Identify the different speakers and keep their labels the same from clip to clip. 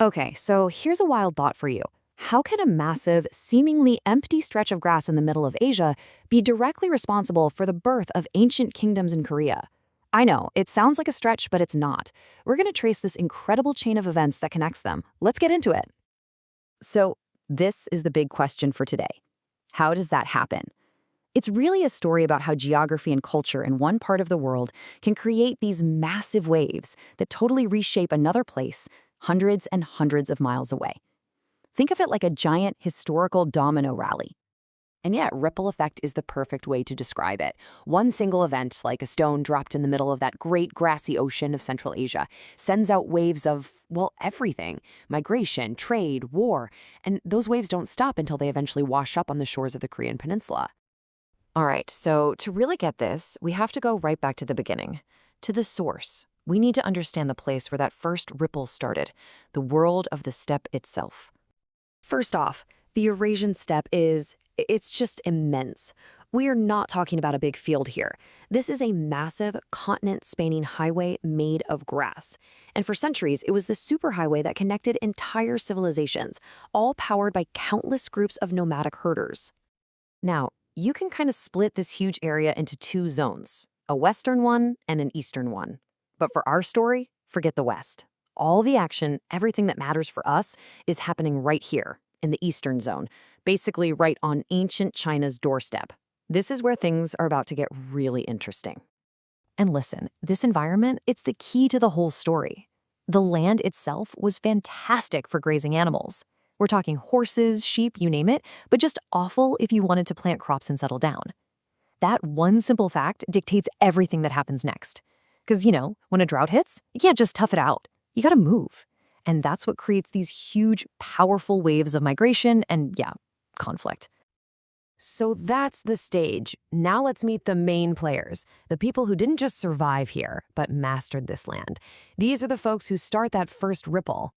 Speaker 1: Okay, so here's a wild thought for you. How can a massive, seemingly empty stretch of grass in the middle of Asia be directly responsible for the birth of ancient kingdoms in Korea? I know, it sounds like a stretch, but it's not. We're going to trace this incredible chain of events that connects them. Let's get into it. So, this is the big question for today. How does that happen? It's really a story about how geography and culture in one part of the world can create these massive waves that totally reshape another place hundreds and hundreds of miles away. Think of it like a giant historical domino rally. And yet, ripple effect is the perfect way to describe it. One single event, like a stone dropped in the middle of that great grassy ocean of Central Asia, sends out waves of, well, everything: migration, trade, war. And those waves don't stop until they eventually wash up on the shores of the Korean Peninsula. All right, so to really get this, we have to go right back to the beginning, to the source. We need to understand the place where that first ripple started, the world of the steppe itself. First off, the Eurasian steppe it's just immense. We are not talking about a big field here. This is a massive, continent-spanning highway made of grass. And for centuries, it was the superhighway that connected entire civilizations, all powered by countless groups of nomadic herders. Now, you can kind of split this huge area into two zones, a western one and an eastern one. But for our story, forget the west. All the action, everything that matters for us, is happening right here, in the eastern zone, basically right on ancient China's doorstep. This is where things are about to get really interesting. And listen, this environment, it's the key to the whole story. The land itself was fantastic for grazing animals. We're talking horses, sheep, you name it, but just awful if you wanted to plant crops and settle down. That one simple fact dictates everything that happens next. Because, when a drought hits, you can't just tough it out. You gotta move. And that's what creates these huge, powerful waves of migration and, yeah, conflict. So that's the stage. Now let's meet the main players, the people who didn't just survive here, but mastered this land. These are the folks who start that first ripple.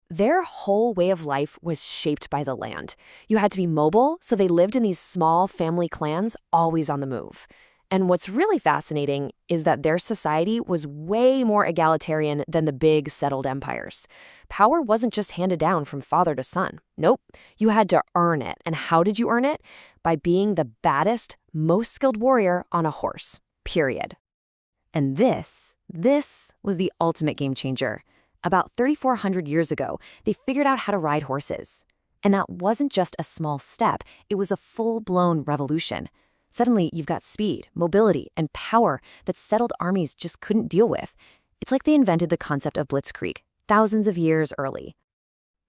Speaker 1: Their whole way of life was shaped by the land. You had to be mobile, so they lived in these small family clans, always on the move. And what's really fascinating is that their society was way more egalitarian than the big settled empires. Power wasn't just handed down from father to son. Nope, you had to earn it. And how did you earn it? By being the baddest, most skilled warrior on a horse, period. And this was the ultimate game changer. About 3,400 years ago, they figured out how to ride horses. And that wasn't just a small step, it was a full-blown revolution. Suddenly, you've got speed, mobility, and power that settled armies just couldn't deal with. It's like they invented the concept of blitzkrieg, thousands of years early.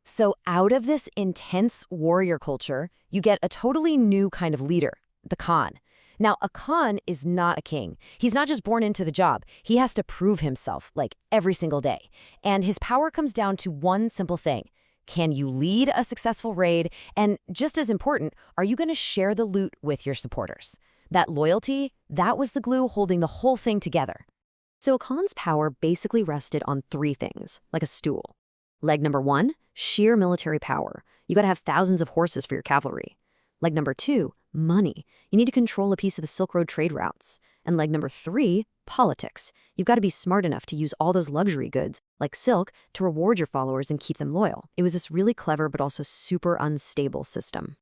Speaker 1: So out of this intense warrior culture, you get a totally new kind of leader, the Khan. Now, a Khan is not a king. He's not just born into the job. He has to prove himself, like, every single day. And his power comes down to one simple thing. Can you lead a successful raid? And just as important, are you going to share the loot with your supporters? That loyalty, that was the glue holding the whole thing together. So a Khan's power basically rested on three things, like a stool. Leg number one, sheer military power. You got to have thousands of horses for your cavalry. Leg number two, money. You need to control a piece of the Silk Road trade routes. And leg number three, politics. You've got to be smart enough to use all those luxury goods, like silk, to reward your followers and keep them loyal. It was this really clever but also super unstable system.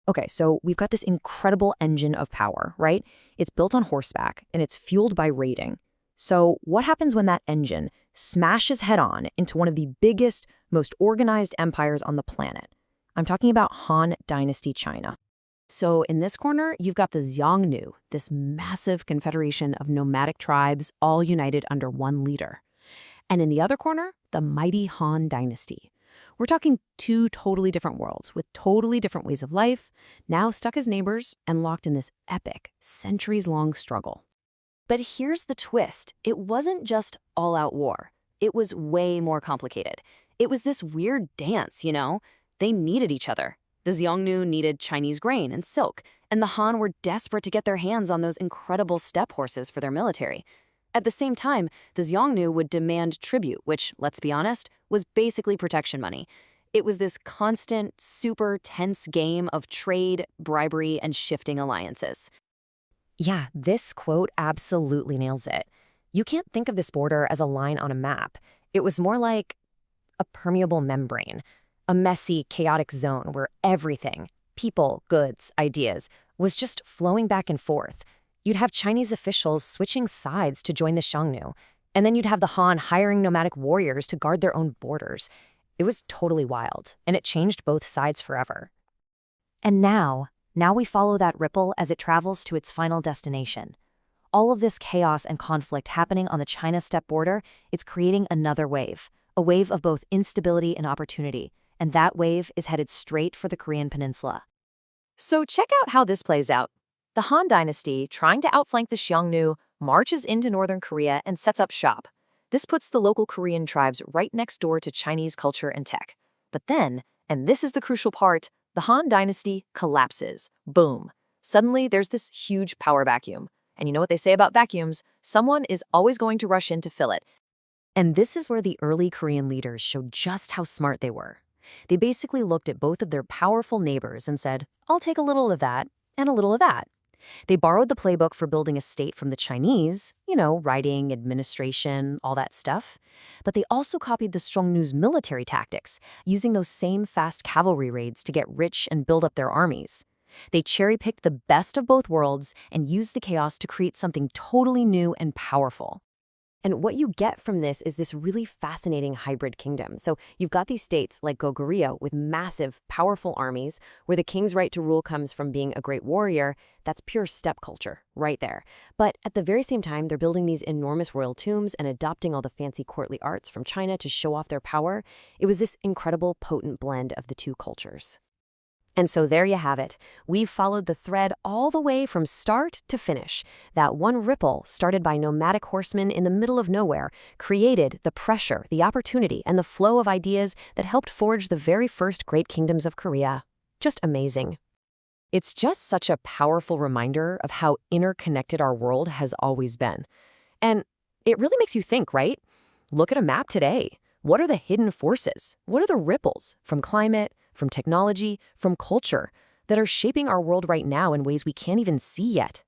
Speaker 1: Okay, so we've got this incredible engine of power, right? It's built on horseback, and it's fueled by raiding. So what happens when that engine smashes head-on into one of the biggest, most organized empires on the planet? I'm talking about Han Dynasty China. So in this corner, you've got the Xiongnu, this massive confederation of nomadic tribes all united under one leader. And in the other corner, the mighty Han Dynasty. We're talking two totally different worlds with totally different ways of life, now stuck as neighbors and locked in this epic, centuries-long struggle. But here's the twist. It wasn't just all-out war. It was way more complicated. It was this weird dance, They needed each other. The Xiongnu needed Chinese grain and silk, and the Han were desperate to get their hands on those incredible steppe horses for their military. At the same time, the Xiongnu would demand tribute, which, let's be honest, was basically protection money. It was this constant, super tense game of trade, bribery, and shifting alliances. Yeah, this quote absolutely nails it. You can't think of this border as a line on a map. It was more like a permeable membrane, a messy, chaotic zone where everything, people, goods, ideas, was just flowing back and forth. You'd have Chinese officials switching sides to join the Xiongnu, and then you'd have the Han hiring nomadic warriors to guard their own borders. It was totally wild, and it changed both sides forever. And now we follow that ripple as it travels to its final destination. All of this chaos and conflict happening on the China steppe border, it's creating another wave, a wave of both instability and opportunity, and that wave is headed straight for the Korean peninsula. So check out how this plays out. The Han dynasty, trying to outflank the Xiongnu, marches into northern Korea and sets up shop. This puts the local Korean tribes right next door to Chinese culture and tech. But then, and this is the crucial part, the Han dynasty collapses. Boom. Suddenly, there's this huge power vacuum. And you know what they say about vacuums? Someone is always going to rush in to fill it. And this is where the early Korean leaders showed just how smart they were. They basically looked at both of their powerful neighbors and said, I'll take a little of that and a little of that. They borrowed the playbook for building a state from the Chinese, writing, administration, all that stuff. But they also copied the Xiongnu's military tactics, using those same fast cavalry raids to get rich and build up their armies. They cherry-picked the best of both worlds and used the chaos to create something totally new and powerful. And what you get from this is this really fascinating hybrid kingdom. So you've got these states like Goguryeo with massive, powerful armies, where the king's right to rule comes from being a great warrior. That's pure steppe culture, right there. But at the very same time, they're building these enormous royal tombs and adopting all the fancy courtly arts from China to show off their power. It was this incredible, potent blend of the two cultures. And so there you have it. We've followed the thread all the way from start to finish. That one ripple, started by nomadic horsemen in the middle of nowhere, created the pressure, the opportunity, and the flow of ideas that helped forge the very first great kingdoms of Korea. Just amazing. It's just such a powerful reminder of how interconnected our world has always been. And it really makes you think, right? Look at a map today. What are the hidden forces? What are the ripples from climate, from technology, from culture that are shaping our world right now in ways we can't even see yet?